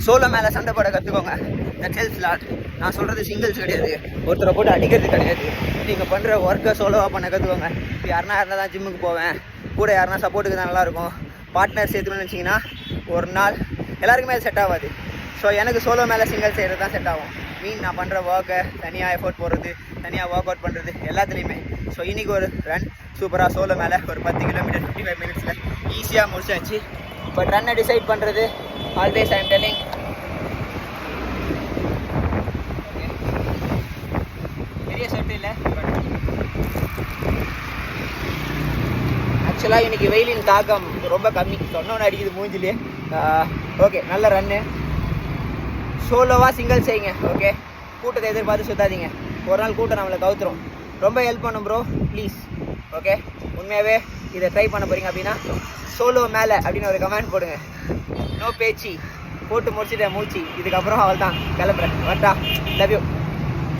Solo மேலே சண்டை போட கற்றுக்கோங்க. That helps lot. நான் சொல்கிறது சிங்கிள்ஸ் கிடையாது, ஒருத்தரை போட்டு அடிக்கிறது கிடையாது. நீங்கள் பண்ணுற ஒர்க்கை சோலோவாக பண்ண கற்றுக்கோங்க. இப்போ யாருனா இருந்தால் தான் ஜிம்முக்கு போவேன், கூட யாருனா சப்போர்ட்டுக்கு தான் நல்லாயிருக்கும். பார்ட்னர் சேர்த்துன்னு நினச்சிங்கன்னா ஒரு நாள் எல்லாருக்குமே அது செட் ஆகாது. ஸோ எனக்கு சோலோ மேலே சிங்கிள் செய்கிறது தான் செட் ஆகும். நான் பண்ணுற ஒர்க்கை தனியாக எஃபோர்ட் போடுறது, தனியாக ஒர்க் அவுட் பண்ணுறது எல்லாத்துலேயுமே. ஸோ இன்றைக்கி ஒரு ரன் சூப்பராக சோலோ மேலே ஒரு 10 கிலோமீட்டர் 55 மினிட்ஸில் ஈஸியாக முடிச்சாச்சு. பட் ரன்னை டிசைட் பண்ணுறது ஆல்வேஸ் ஐ எம் டெல்லிங் பெரிய செட் இல்லை. பட் ஆக்சுவலாக இன்றைக்கி வெயிலின் தாக்கம் ரொம்ப கம்மி. சொன்னோன்னு அடிக்குது மூஞ்சிலே. ஓகே, நல்ல ரன்னு. சோலோவாக சிங்கிள் செய்யுங்க. ஓகே, கூட்டத்தை எதிர்பார்த்து சுத்தாதீங்க. ஒரு நாள் கூட்டம் நம்மளை கவுத்துரும். ரொம்ப ஹெல்ப் பண்ணும் ப்ரோ, ப்ளீஸ். ஓகே, உண்மையாகவே இதை ட்ரை பண்ண போகிறீங்க அப்படின்னா சோலோ மேலே அப்படின்னு ஒரு கமெண்ட் போடுங்க. நோ பேச்சு, போட்டு முடிச்சுட்டேன் மூச்சு. இதுக்கப்புறம் அவள் தான் கிளம்புறேன். வட்டா, லவ் யூ.